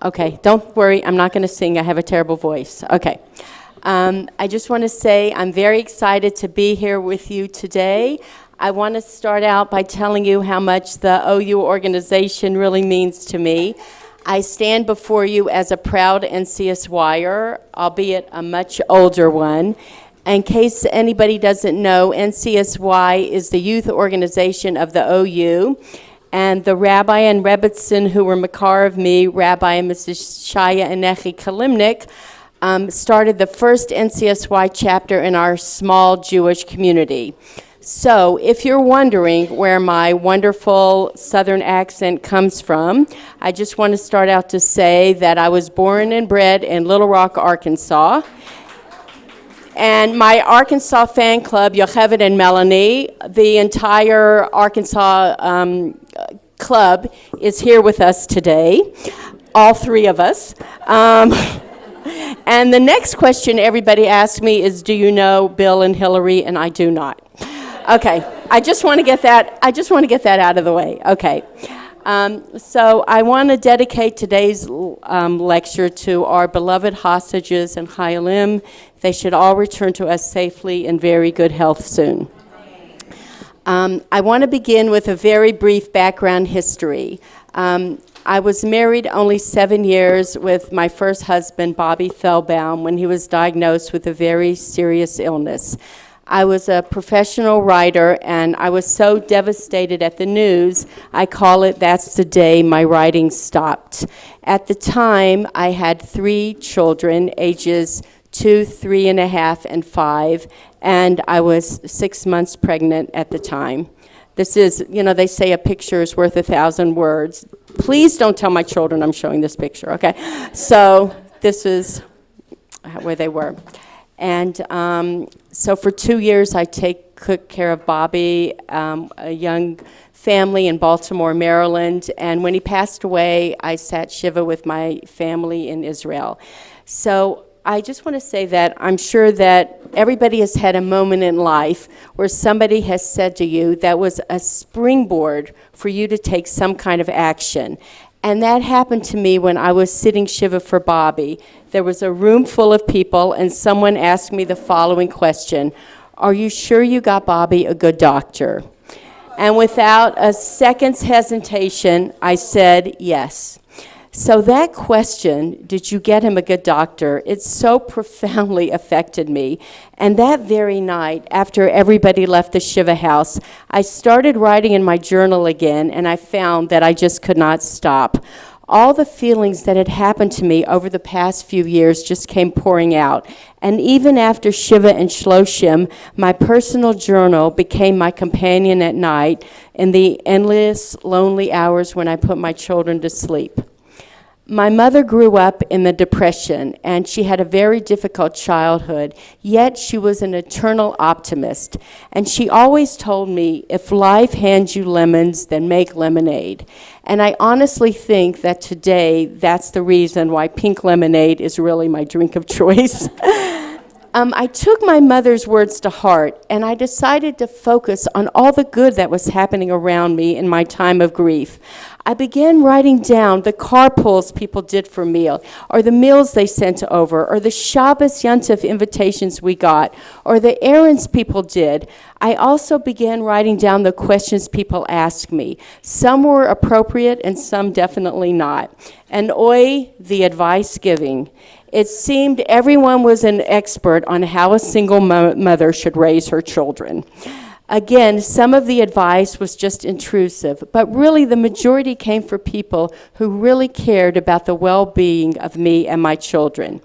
Okay, don't worry, I'm not going to sing. I have a terrible voice. Okay. I just want to say I'm very excited to be here with you today. I want to start out by telling you how much the OU organization really means to me. I stand before you as a proud NCSYer, albeit a much older one. In case anybody doesn't know, NCSY is the youth organization of the OU. And the rabbi and rebbitzin who were makar of me, Rabbi and Mrs. Shaya and Nechi Kalimnik, started the first NCSY chapter in our small Jewish community. So if you're wondering where my wonderful Southern accent comes from, I just want to start out to say that I was born and bred in Little Rock, Arkansas. And my Arkansas fan club, Yocheved and Melanie, the entire Arkansas club is here with us today, all three of us. And the next question everybody asks me is, do you know Bill and Hillary? And I do not. Okay, I just want to get that out of the way. Okay. So I want to dedicate today's lecture to our beloved hostages and Chayalim. They should all return to us safely in very good health soon. I want to begin with a very brief background history. I was married only 7 years with my first husband, Bobby Fellbaum, when he was diagnosed with a very serious illness. I was a professional writer, and I was so devastated at the news, I call it "That's the day my writing stopped." At the time, I had 3 children, ages 2, 3.5, and 5, and I was 6 months pregnant at the time. This is, they say a picture is worth 1,000 words. Please don't tell my children I'm showing this picture, okay? So this is where they were. And so for 2 years, I took care of Bobby, a young family in Baltimore, Maryland. And when he passed away, I sat Shiva with my family in Israel. So I just want to say that I'm sure that everybody has had a moment in life where somebody has said to you that was a springboard for you to take some kind of action. And that happened to me when I was sitting Shiva for Bobby. There was a room full of people, and someone asked me the following question: "Are you sure you got Bobby a good doctor?" And without a second's hesitation, I said yes. So that question, did you get him a good doctor, it so profoundly affected me. And that very night, after everybody left the Shiva house, I started writing in my journal again, and I found that I just could not stop. All the feelings that had happened to me over the past few years just came pouring out. And even after Shiva and Shloshim, my personal journal became my companion at night in the endless, lonely hours when I put my children to sleep. My mother grew up in the Depression, and she had a very difficult childhood, yet she was an eternal optimist. And she always told me, if life hands you lemons, then make lemonade. And I honestly think that today, that's the reason why pink lemonade is really my drink of choice. I took my mother's words to heart, and I decided to focus on all the good that was happening around me in my time of grief. I began writing down the carpools people did for meal, or the meals they sent over, or the Shabbos Yontif invitations we got, or the errands people did. I also began writing down the questions people asked me. Some were appropriate and some definitely not. And the advice giving. It seemed everyone was an expert on how a single mother should raise her children. Again, some of the advice was just intrusive, but really the majority came from people who really cared about the well-being of me and my children.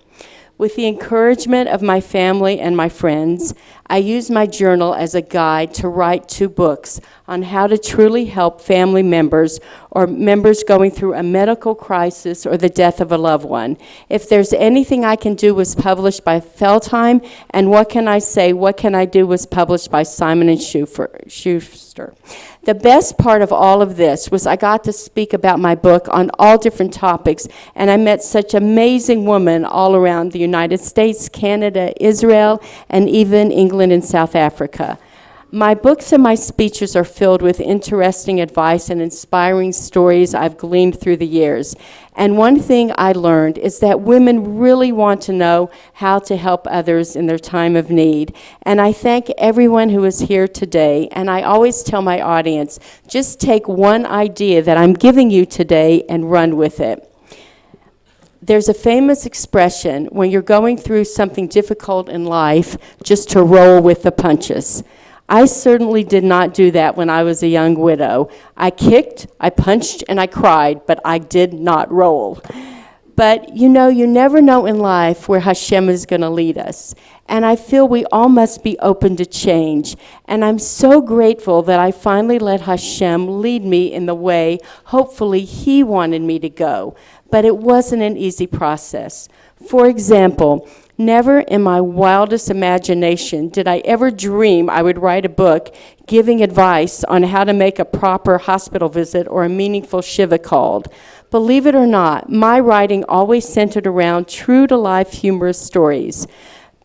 With the encouragement of my family and my friends, I used my journal as a guide to write 2 books on how to truly help family members or members going through a medical crisis or the death of a loved one. If there's anything I can do was published by Feldheim, and What Can I Say, What Can I Do was published by Simon & Schuster. The best part of all of this was I got to speak about my book on all different topics, and I met such amazing women all around the United States, Canada, Israel, and even England and South Africa. My books and my speeches are filled with interesting advice and inspiring stories I've gleaned through the years. And one thing I learned is that women really want to know how to help others in their time of need. And I thank everyone who is here today. And I always tell my audience, just take one idea that I'm giving you today and run with it. There's a famous expression when you're going through something difficult in life, just to roll with the punches. I certainly did not do that when I was a young widow. I kicked, I punched, and I cried, but I did not roll. But you never know in life where Hashem is going to lead us. And I feel we all must be open to change. And I'm so grateful that I finally let Hashem lead me in the way hopefully He wanted me to go. But it wasn't an easy process. For example, never in my wildest imagination did I ever dream I would write a book giving advice on how to make a proper hospital visit or a meaningful Shiva called. Believe it or not, my writing always centered around true-to-life humorous stories.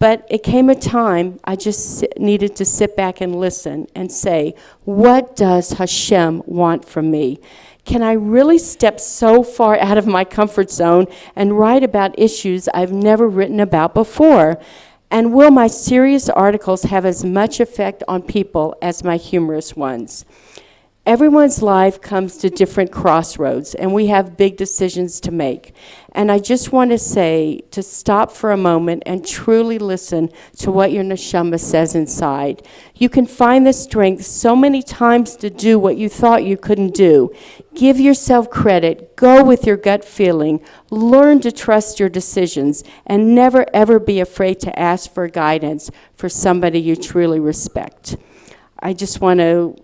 But it came a time I just needed to sit back and listen and say, what does Hashem want from me? Can I really step so far out of my comfort zone and write about issues I've never written about before? And will my serious articles have as much effect on people as my humorous ones? Everyone's life comes to different crossroads, and we have big decisions to make. And I just want to say to stop for a moment and truly listen to what your neshama says inside. You can find the strength so many times to do what you thought you couldn't do. Give yourself credit. Go with your gut feeling. Learn to trust your decisions, and never, ever be afraid to ask for guidance for somebody you truly respect. I just want to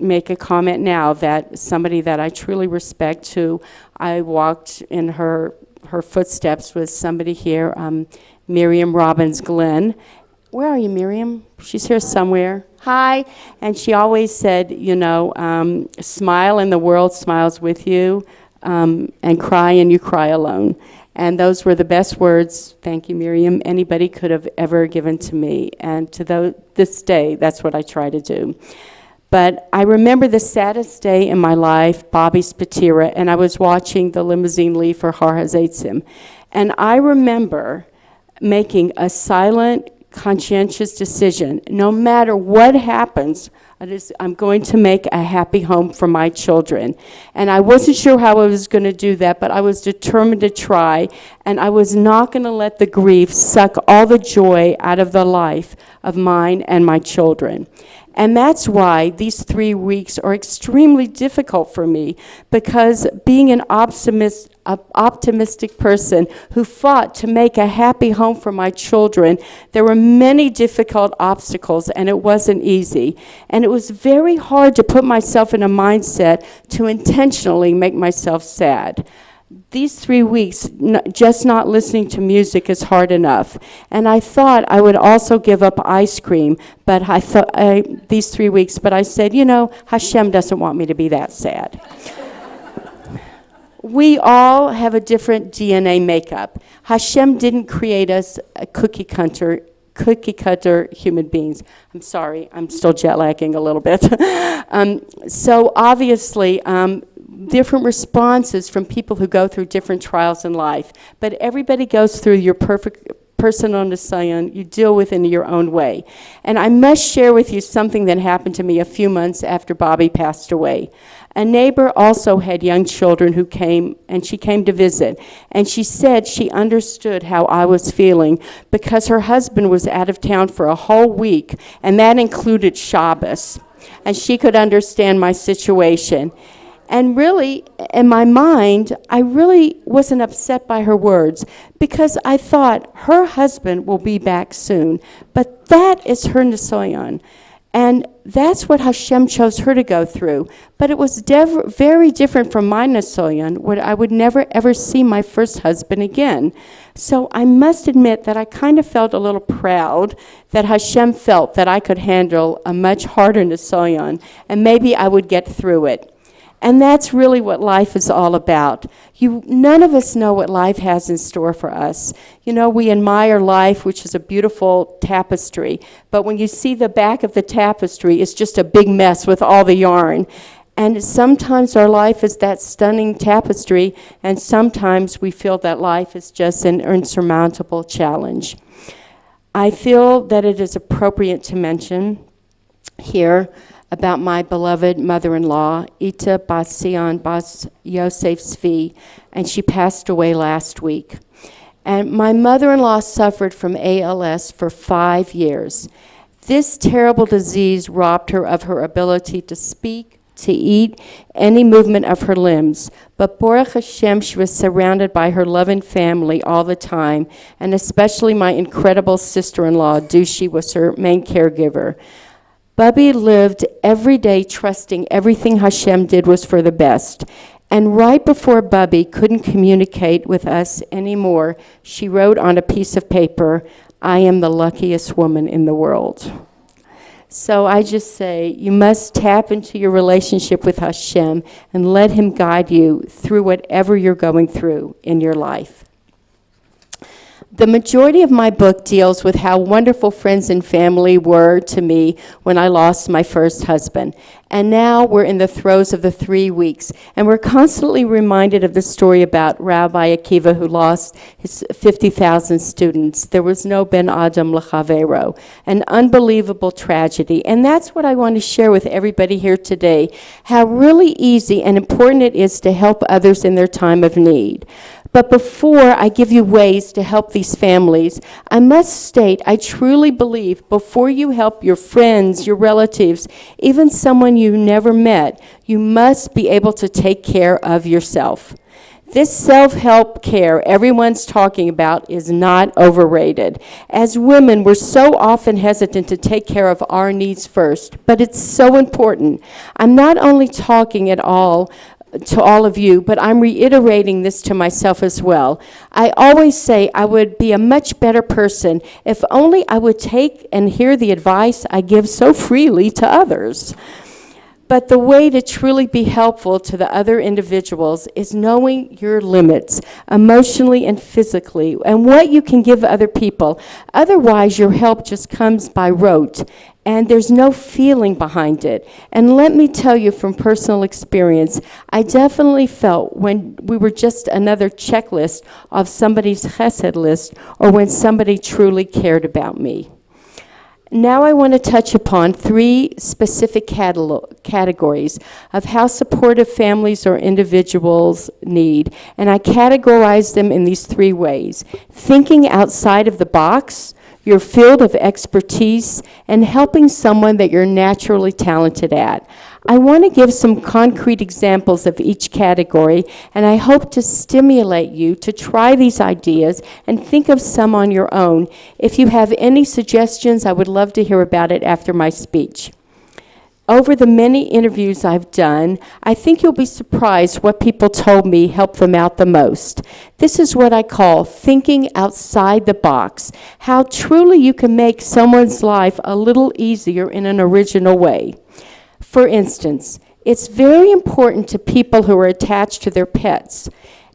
make a comment now that somebody that I truly respect, who I walked in her footsteps, was somebody here, Miriam Robbins Glenn. Where are you, Miriam? She's here somewhere. Hi. And she always said, smile and the world smiles with you, and cry and you cry alone. And those were the best words, thank you, Miriam, anybody could have ever given to me. And to this day, that's what I try to do. But I remember the saddest day in my life, Bobby's Patira, and I was watching the limousine leave for Har HaZeitzim. And I remember making a silent, conscientious decision. No matter what happens, I'm going to make a happy home for my children. And I wasn't sure how I was going to do that, but I was determined to try. And I was not going to let the grief suck all the joy out of the life of mine and my children. And that's why these 3 weeks are extremely difficult for me, because being an optimistic person who fought to make a happy home for my children, there were many difficult obstacles, and it wasn't easy. And it was very hard to put myself in a mindset to intentionally make myself sad. These 3 weeks, just not listening to music is hard enough. And I thought I would also give up ice cream, but these 3 weeks, but I said, Hashem doesn't want me to be that sad. We all have a different DNA makeup. Hashem didn't create us a cookie cutter human beings. I'm sorry, I'm still jet lagging a little bit. So obviously, different responses from people who go through different trials in life. But everybody goes through your perfect personal nisayon. You deal with in your own way. And I must share with you something that happened to me a few months after Bobby passed away. A neighbor also had young children who came, and she came to visit. And she said she understood how I was feeling because her husband was out of town for a whole week, and that included Shabbos. And she could understand my situation. And really, in my mind, I really wasn't upset by her words, because I thought her husband will be back soon. But that is her nisayon. And that's what Hashem chose her to go through. But it was very different from my nisayon, where I would never ever see my first husband again. So I must admit that I kind of felt a little proud that Hashem felt that I could handle a much harder nisayon, and maybe I would get through it. And that's really what life is all about. None of us know what life has in store for us. You know, we admire life, which is a beautiful tapestry, but when you see the back of the tapestry, it's just a big mess with all the yarn. And sometimes our life is that stunning tapestry, and sometimes we feel that life is just an insurmountable challenge. I feel that it is appropriate to mention here about my beloved mother-in-law, Ita Bas Sion Bas Yosef Zvi, and she passed away last week. And my mother-in-law suffered from ALS for 5 years. This terrible disease robbed her of her ability to speak, to eat, any movement of her limbs. But Baruch Hashem, she was surrounded by her loving family all the time, and especially my incredible sister-in-law, Dushi, was her main caregiver. Bubby lived every day trusting everything Hashem did was for the best. And right before Bubby couldn't communicate with us anymore, she wrote on a piece of paper, "I am the luckiest woman in the world." So I just say, you must tap into your relationship with Hashem and let him guide you through whatever you're going through in your life. The majority of my book deals with how wonderful friends and family were to me when I lost my first husband. And now we're in the throes of the 3 weeks, and we're constantly reminded of the story about Rabbi Akiva, who lost his 50,000 students. There was no Ben Adam L'Chavero, an unbelievable tragedy. And that's what I want to share with everybody here today, how really easy and important it is to help others in their time of need. But before I give you ways to help these families, I must state I truly believe before you help your friends, your relatives, even someone you never met, you must be able to take care of yourself. This self-help care everyone's talking about is not overrated. As women, we're so often hesitant to take care of our needs first, but it's so important. I'm not only talking at all to all of you, but I'm reiterating this to myself as well. I always say I would be a much better person if only I would take and hear the advice I give so freely to others. But the way to truly be helpful to the other individuals is knowing your limits, emotionally and physically, and what you can give other people. Otherwise, your help just comes by rote, and there's no feeling behind it. And let me tell you from personal experience, I definitely felt when we were just another checklist of somebody's chesed list, or when somebody truly cared about me. Now I want to touch upon 3 specific categories of how supportive families or individuals need, and I categorize them in these 3 ways: thinking outside of the box, your field of expertise, and helping someone that you're naturally talented at. I want to give some concrete examples of each category, and I hope to stimulate you to try these ideas and think of some on your own. If you have any suggestions, I would love to hear about it after my speech. Over the many interviews I've done, I think you'll be surprised what people told me helped them out the most. This is what I call thinking outside the box, how truly you can make someone's life a little easier in an original way. For instance, it's very important to people who are attached to their pets.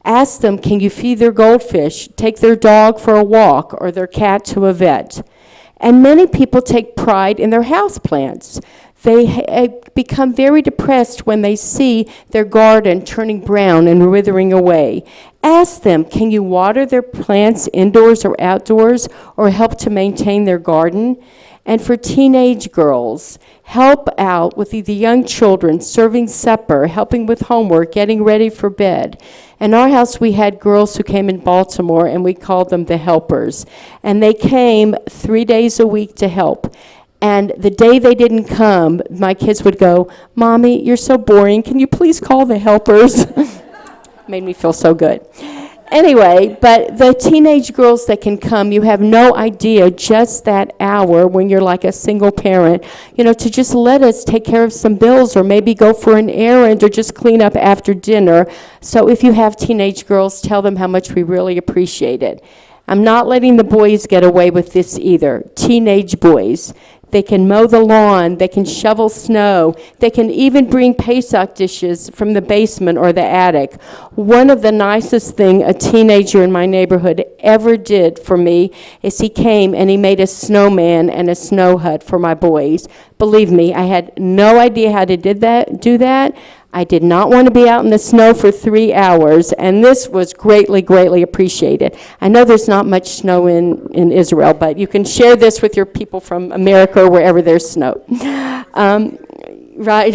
Ask them, can you feed their goldfish, take their dog for a walk, or their cat to a vet? And many people take pride in their houseplants. They become very depressed when they see their garden turning brown and withering away. Ask them, can you water their plants indoors or outdoors, or help to maintain their garden? And for teenage girls, help out with the young children, serving supper, helping with homework, getting ready for bed. In our house, we had girls who came in Baltimore, and we called them the helpers. And they came 3 days a week to help. And the day they didn't come, my kids would go, "Mommy, you're so boring. Can you please call the helpers?" Made me feel so good. Anyway, but the teenage girls that can come, you have no idea just that hour when you're like a single parent, to just let us take care of some bills or maybe go for an errand or just clean up after dinner. So if you have teenage girls, tell them how much we really appreciate it. I'm not letting the boys get away with this either. Teenage boys. They can mow the lawn. They can shovel snow. They can even bring Pesach dishes from the basement or the attic. One of the nicest thing a teenager in my neighborhood ever did for me is he came and he made a snowman and a snow hut for my boys. Believe me, I had no idea how to do that. I did not want to be out in the snow for 3 hours, and this was greatly, greatly appreciated. I know there's not much snow in Israel, but you can share this with your people from America or wherever there's snow. Right?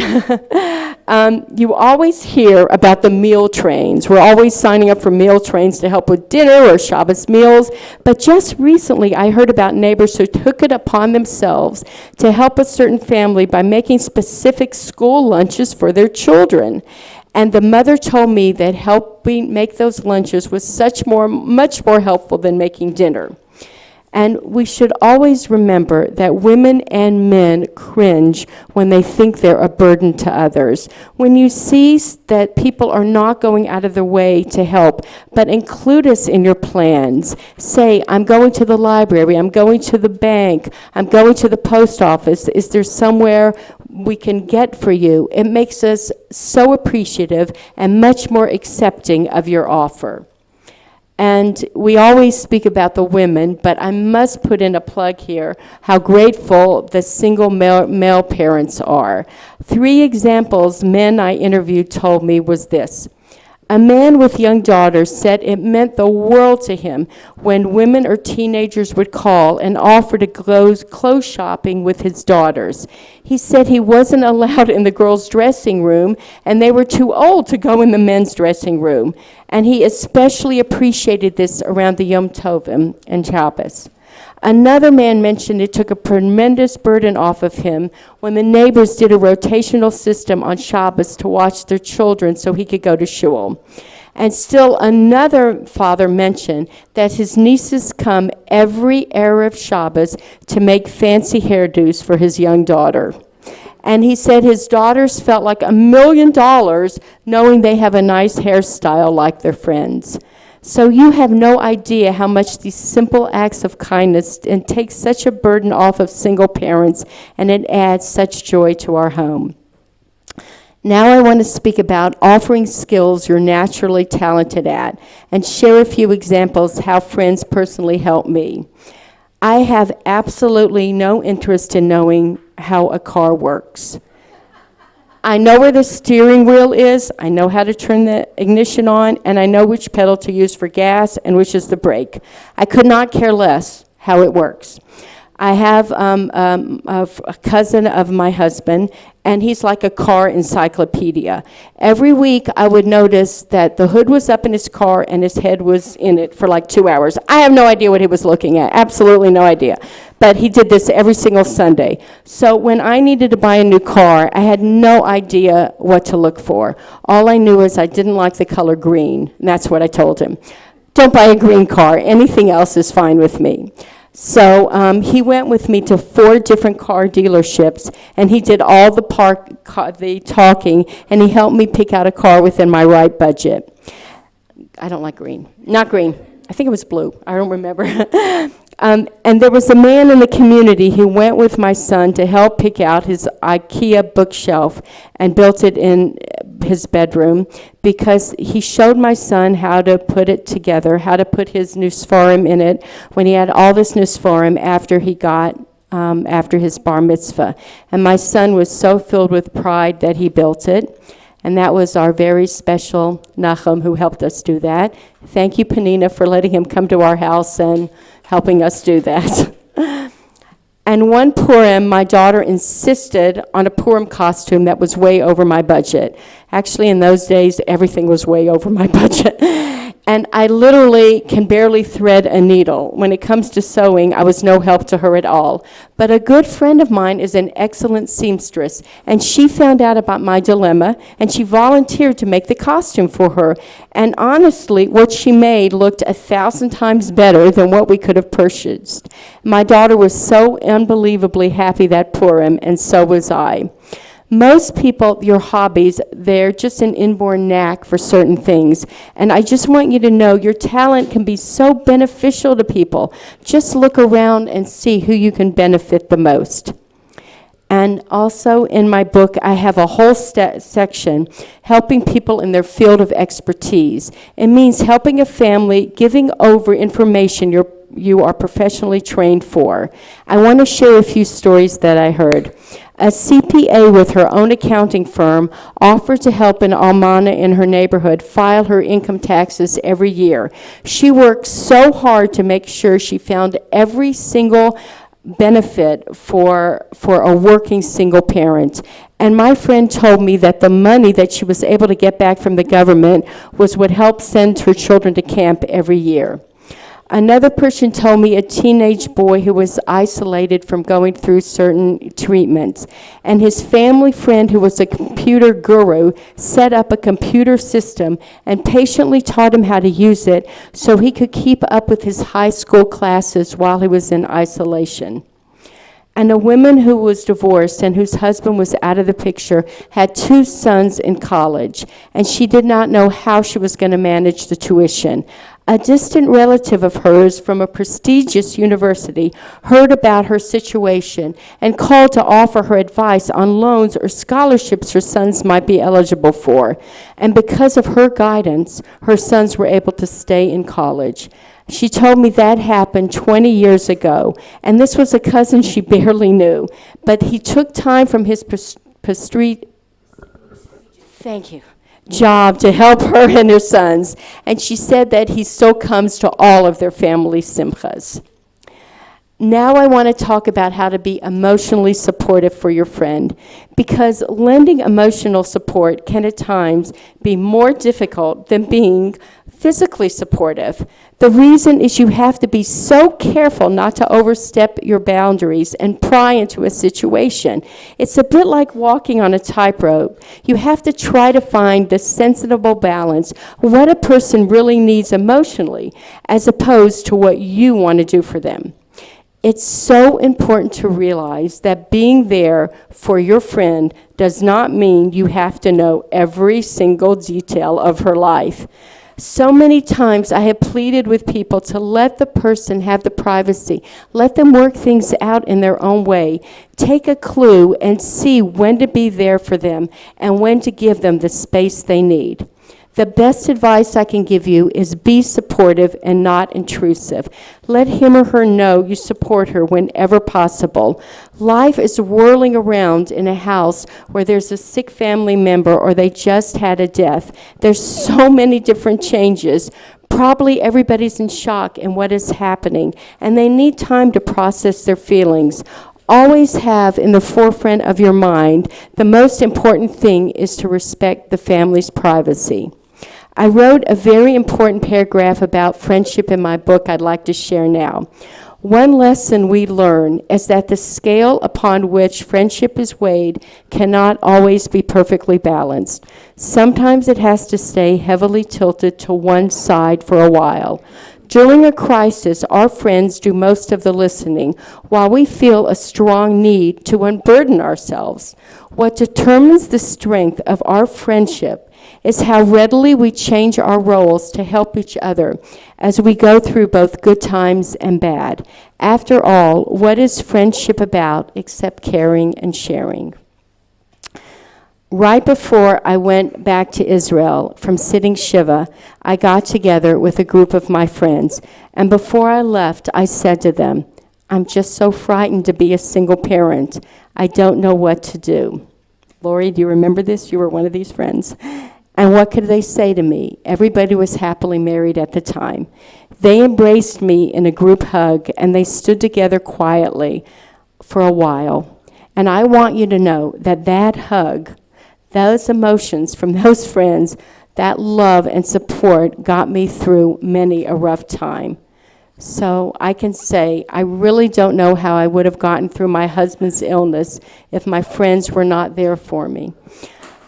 You always hear about the meal trains. We're always signing up for meal trains to help with dinner or Shabbos meals. But just recently, I heard about neighbors who took it upon themselves to help a certain family by making specific school lunches for their children. And the mother told me that helping make those lunches was much more helpful than making dinner. And we should always remember that women and men cringe when they think they're a burden to others. When you see that people are not going out of their way to help, but include us in your plans. Say, I'm going to the library, I'm going to the bank, I'm going to the post office. Is there somewhere we can get for you? It makes us so appreciative and much more accepting of your offer. And we always speak about the women, but I must put in a plug here how grateful the single male parents are. 3 examples men I interviewed told me was this. A man with young daughters said it meant the world to him when women or teenagers would call and offer to go clothes shopping with his daughters. He said he wasn't allowed in the girls' dressing room, and they were too old to go in the men's dressing room. And he especially appreciated this around the Yom Tovim and Shabbos. Another man mentioned it took a tremendous burden off of him when the neighbors did a rotational system on Shabbos to watch their children so he could go to shul. And still another father mentioned that his nieces come every Erev Shabbos to make fancy hairdos for his young daughter. And he said his daughters felt like $1 million knowing they have a nice hairstyle like their friends. So you have no idea how much these simple acts of kindness and take such a burden off of single parents, and it adds such joy to our home. Now I want to speak about offering skills you're naturally talented at and share a few examples how friends personally help me. I have absolutely no interest in knowing how a car works. I know where the steering wheel is, I know how to turn the ignition on, and I know which pedal to use for gas and which is the brake. I could not care less how it works. I have a cousin of my husband, and he's like a car encyclopedia. Every week I would notice that the hood was up in his car and his head was in it for like 2 hours. I have no idea what he was looking at, absolutely no idea. But he did this every single Sunday. So when I needed to buy a new car, I had no idea what to look for. All I knew is I didn't like the color green, and that's what I told him. Don't buy a green car, anything else is fine with me. So he went with me to 4 different car dealerships, and he did all the talking, and he helped me pick out a car within my right budget. I don't like green. Not green. I think it was blue. I don't remember. And there was a man in the community who went with my son to help pick out his IKEA bookshelf and built it in his bedroom because he showed my son how to put it together, how to put his nusfarim in it when he had all this nusfarim after he got after his bar mitzvah. And my son was so filled with pride that he built it. And that was our very special Nachum who helped us do that. Thank you, Penina, for letting him come to our house and helping us do that. And one Purim, my daughter insisted on a Purim costume that was way over my budget. Actually, in those days, everything was way over my budget. And I literally can barely thread a needle. When it comes to sewing, I was no help to her at all. But a good friend of mine is an excellent seamstress, and she found out about my dilemma, and she volunteered to make the costume for her. And honestly, what she made looked 1,000 times better than what we could have purchased. My daughter was so unbelievably happy that Purim, and so was I. Most people, your hobbies, they're just an inborn knack for certain things. And I just want you to know your talent can be so beneficial to people. Just look around and see who you can benefit the most. And also in my book, I have a whole section helping people in their field of expertise. It means helping a family, giving over information you are professionally trained for. I want to share a few stories that I heard. A CPA with her own accounting firm offered to help an almana in her neighborhood file her income taxes every year. She worked so hard to make sure she found every single benefit for a working single parent. And my friend told me that the money that she was able to get back from the government was what helped send her children to camp every year. Another person told me a teenage boy who was isolated from going through certain treatments, and his family friend who was a computer guru set up a computer system and patiently taught him how to use it so he could keep up with his high school classes while he was in isolation. And a woman who was divorced and whose husband was out of the picture had 2 sons in college, and she did not know how she was going to manage the tuition. A distant relative of hers from a prestigious university heard about her situation and called to offer her advice on loans or scholarships her sons might be eligible for. And because of her guidance, her sons were able to stay in college. She told me that happened 20 years ago, and this was a cousin she barely knew. But he took time from his job to help her and her sons, and she said that he still comes to all of their family simchas. Now I want to talk about how to be emotionally supportive for your friend, because lending emotional support can at times be more difficult than being physically supportive. The reason is you have to be so careful not to overstep your boundaries and pry into a situation. It's a bit like walking on a tightrope. You have to try to find the sensible balance, what a person really needs emotionally, as opposed to what you want to do for them. It's so important to realize that being there for your friend does not mean you have to know every single detail of her life. So many times I have pleaded with people to let the person have the privacy. Let them work things out in their own way. Take a clue and see when to be there for them and when to give them the space they need. The best advice I can give you is be supportive and not intrusive. Let him or her know you support her whenever possible. Life is whirling around in a house where there's a sick family member or they just had a death. There's so many different changes. Probably everybody's in shock in what is happening, and they need time to process their feelings. Always have in the forefront of your mind, the most important thing is to respect the family's privacy. I wrote a very important paragraph about friendship in my book I'd like to share now. One lesson we learn is that the scale upon which friendship is weighed cannot always be perfectly balanced. Sometimes it has to stay heavily tilted to one side for a while. During a crisis, our friends do most of the listening, while we feel a strong need to unburden ourselves. What determines the strength of our friendship is how readily we change our roles to help each other as we go through both good times and bad. After all, what is friendship about except caring and sharing? Right before I went back to Israel from sitting Shiva, I got together with a group of my friends, and before I left, I said to them, I'm just so frightened to be a single parent. I don't know what to do. Lori, do you remember this? You were one of these friends. And what could they say to me? Everybody was happily married at the time. They embraced me in a group hug, and they stood together quietly for a while. And I want you to know that that hug, those emotions from those friends, that love and support got me through many a rough time. So I can say I really don't know how I would have gotten through my husband's illness if my friends were not there for me.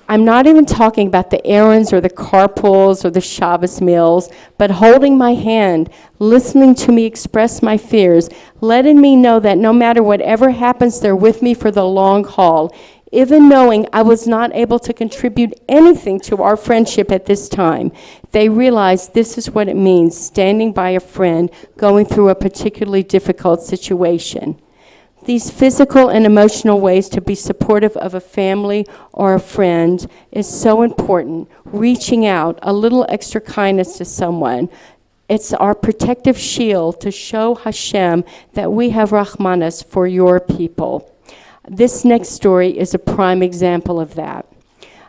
I'm not even talking about the errands or the carpools or the Shabbos meals, but holding my hand, listening to me express my fears, letting me know that no matter whatever happens, they're with me for the long haul. Even knowing I was not able to contribute anything to our friendship at this time, they realized this is what it means, standing by a friend going through a particularly difficult situation. These physical and emotional ways to be supportive of a family or a friend is so important. Reaching out, a little extra kindness to someone. It's our protective shield to show Hashem that we have Rahmanas for your people. This next story is a prime example of that.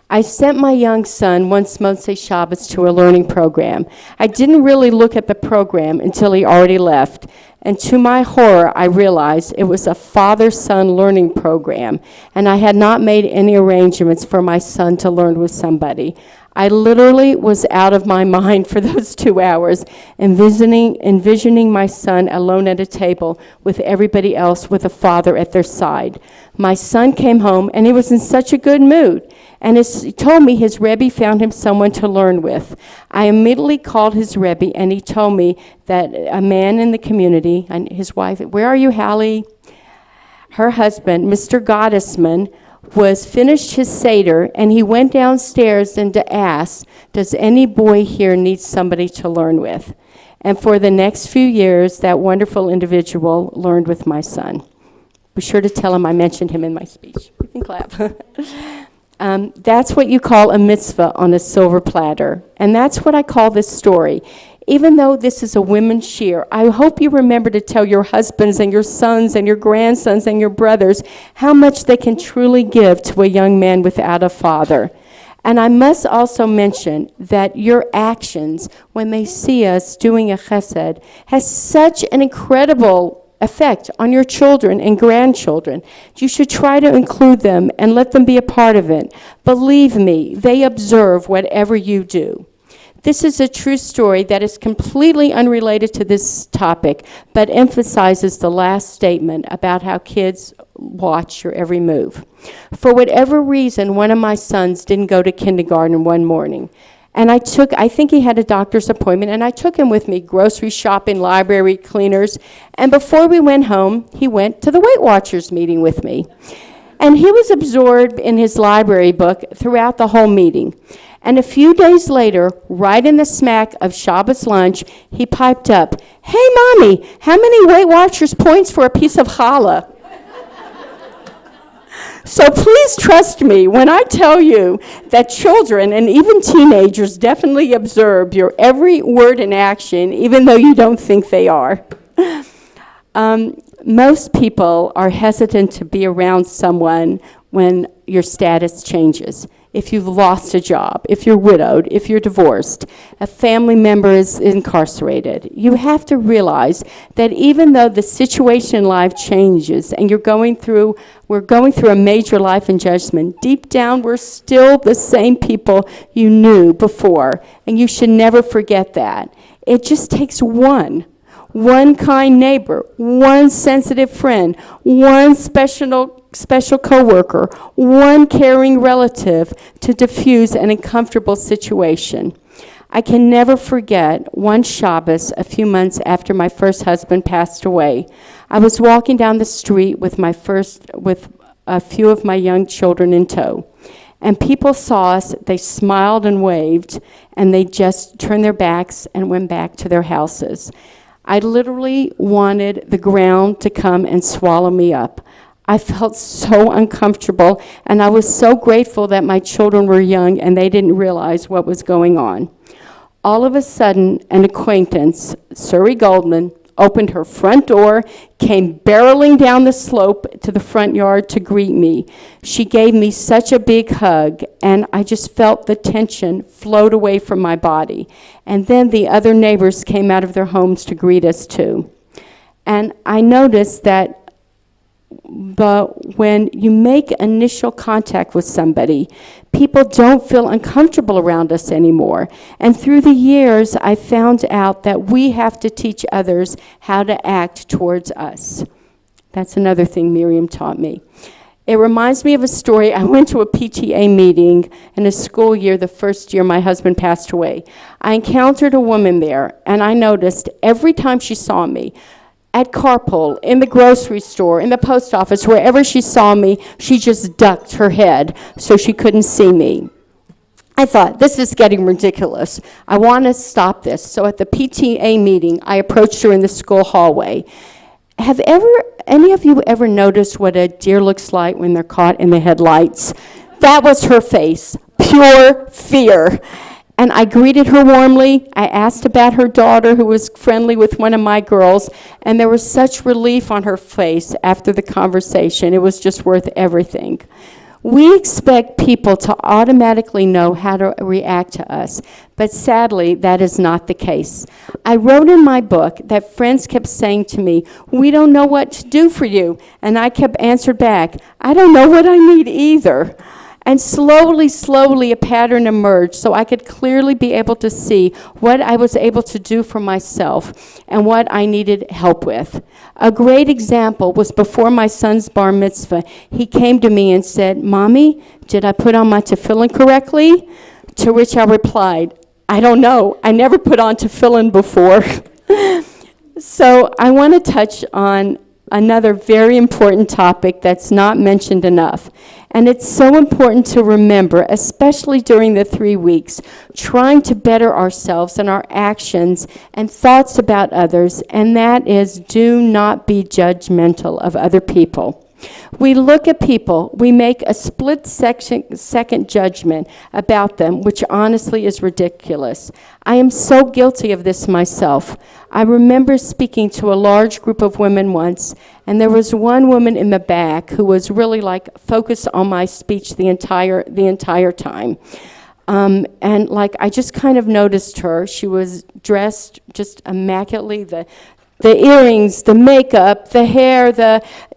I sent my young son once Motzei Shabbos to a learning program. I didn't really look at the program until he already left. And to my horror, I realized it was a father-son learning program, and I had not made any arrangements for my son to learn with somebody. I literally was out of my mind for those 2 hours, envisioning my son alone at a table with everybody else with a father at their side. My son came home, and he was in such a good mood. And he told me his Rebbe found him someone to learn with. I immediately called his Rebbe, and he told me that a man in the community, and his wife, where are you, Hallie? Her husband, Mr. Gottesman, was finished his Seder, and he went downstairs and to ask, does any boy here need somebody to learn with? And for the next few years, that wonderful individual learned with my son. Be sure to tell him I mentioned him in my speech. You can clap. That's what you call a mitzvah on a silver platter. And that's what I call this story. Even though this is a women's shir, I hope you remember to tell your husbands and your sons and your grandsons and your brothers how much they can truly give to a young man without a father. And I must also mention that your actions, when they see us doing a chesed, has such an incredible effect on your children and grandchildren. You should try to include them and let them be a part of it. Believe me, they observe whatever you do. This is a true story that is completely unrelated to this topic, but emphasizes the last statement about how kids watch your every move. For whatever reason, one of my sons didn't go to kindergarten one morning. And I think he had a doctor's appointment, and I took him with me, grocery shopping, library cleaners. And before we went home, he went to the Weight Watchers meeting with me. And he was absorbed in his library book throughout the whole meeting. And a few days later, right in the smack of Shabbos lunch, he piped up, "Hey, Mommy, how many Weight Watchers points for a piece of challah?" So please trust me when I tell you that children and even teenagers definitely observe your every word and action, even though you don't think they are. Most people are hesitant to be around someone when your status changes. If you've lost a job, if you're widowed, if you're divorced, a family member is incarcerated, you have to realize that even though the situation in life changes and we're going through a major life adjustment, deep down we're still the same people you knew before, and you should never forget that. It just takes one kind neighbor, one sensitive friend, one special coworker, one caring relative to diffuse an uncomfortable situation. I can never forget one Shabbos a few months after my first husband passed away. I was walking down the street with a few of my young children in tow. And people saw us, they smiled and waved, and they just turned their backs and went back to their houses. I literally wanted the ground to come and swallow me up. I felt so uncomfortable, and I was so grateful that my children were young and they didn't realize what was going on. All of a sudden, an acquaintance, Suri Goldman, opened her front door, came barreling down the slope to the front yard to greet me. She gave me such a big hug, and I just felt the tension float away from my body. And then the other neighbors came out of their homes to greet us too. And I noticed that but when you make initial contact with somebody, people don't feel uncomfortable around us anymore. And through the years, I found out that we have to teach others how to act towards us. That's another thing Miriam taught me. It reminds me of a story. I went to a PTA meeting in a school year, the first year my husband passed away. I encountered a woman there, and I noticed every time she saw me, at carpool, in the grocery store, in the post office, wherever she saw me, she just ducked her head so she couldn't see me. I thought, this is getting ridiculous. I want to stop this. So at the PTA meeting, I approached her in the school hallway. Have any of you ever noticed what a deer looks like when they're caught in the headlights? That was her face, pure fear. And I greeted her warmly. I asked about her daughter, who was friendly with one of my girls, and there was such relief on her face after the conversation. It was just worth everything. We expect people to automatically know how to react to us, but sadly, that is not the case. I wrote in my book that friends kept saying to me, "We don't know what to do for you," and I kept answered back, "I don't know what I need either." And slowly, a pattern emerged, so I could clearly be able to see what I was able to do for myself and what I needed help with. A great example was before my son's bar mitzvah. He came to me and said, "Mommy, did I put on my tefillin correctly?" To which I replied, "I don't know. I never put on tefillin before." So I want to touch on another very important topic that's not mentioned enough. And it's so important to remember, especially during the 3 weeks, trying to better ourselves and our actions and thoughts about others, and that is, do not be judgmental of other people. We look at people, we make a split-second judgment about them, which honestly is ridiculous. I am so guilty of this myself. I remember speaking to a large group of women once, and there was one woman in the back who was really like focused on my speech the entire time. And like I just kind of noticed her. She was dressed just immaculately, the earrings, the makeup, the hair,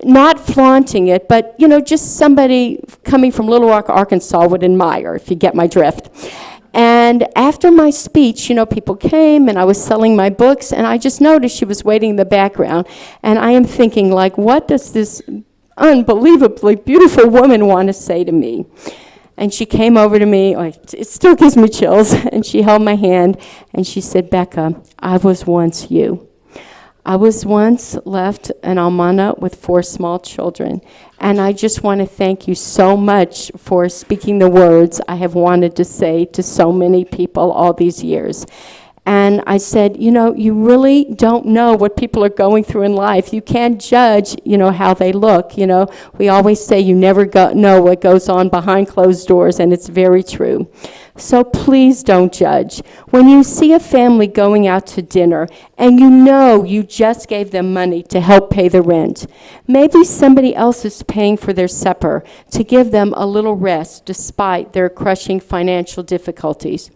not flaunting it, but, just somebody coming from Little Rock, Arkansas would admire, if you get my drift. And after my speech, people came, and I was selling my books, and I just noticed she was waiting in the background. And I am thinking, what does this unbelievably beautiful woman want to say to me? And she came over to me, it still gives me chills, and she held my hand, and she said, "Becca, I was once you. I was once left an almana with 4 small children, and I just want to thank you so much for speaking the words I have wanted to say to so many people all these years." And I said, you really don't know what people are going through in life. You can't judge, how they look. We always say you never know what goes on behind closed doors, and it's very true. So please don't judge. When you see a family going out to dinner and you just gave them money to help pay the rent, maybe somebody else is paying for their supper to give them a little rest despite their crushing financial difficulties.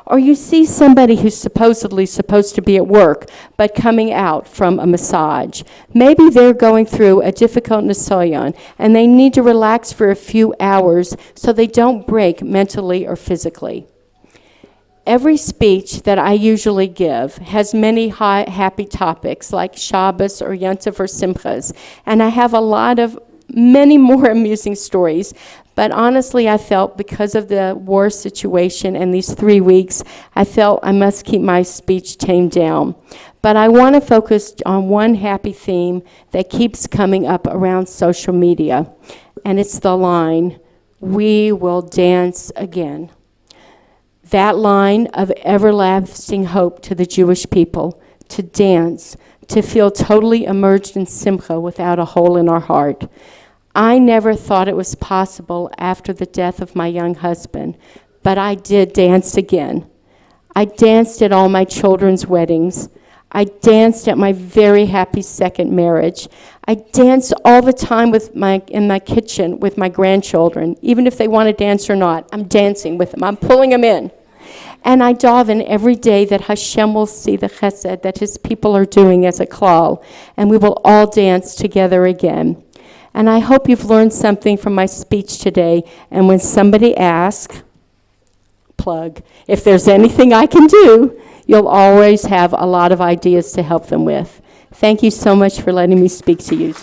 Or you see somebody who's supposedly supposed to be at work but coming out from a massage. Maybe they're going through a difficult nisayon and they need to relax for a few hours so they don't break mentally or physically. Every speech that I usually give has many happy topics like Shabbos or Yontif or Simchas, and I have many more amusing stories. But honestly, I felt because of the war situation and these 3 weeks, I felt I must keep my speech tamed down. But I want to focus on one happy theme that keeps coming up around social media, and it's the line, "We will dance again." That line of everlasting hope to the Jewish people, to dance, to feel totally immersed in simcha without a hole in our heart. I never thought it was possible after the death of my young husband, but I did dance again. I danced at all my children's weddings. I danced at my very happy second marriage. I danced all the time in my kitchen with my grandchildren. Even if they want to dance or not, I'm dancing with them. I'm pulling them in. And I daven every day that Hashem will see the chesed that his people are doing as a klal, and we will all dance together again. And I hope you've learned something from my speech today. And when somebody asks, plug, if there's anything I can do, you'll always have a lot of ideas to help them with. Thank you so much for letting me speak to you.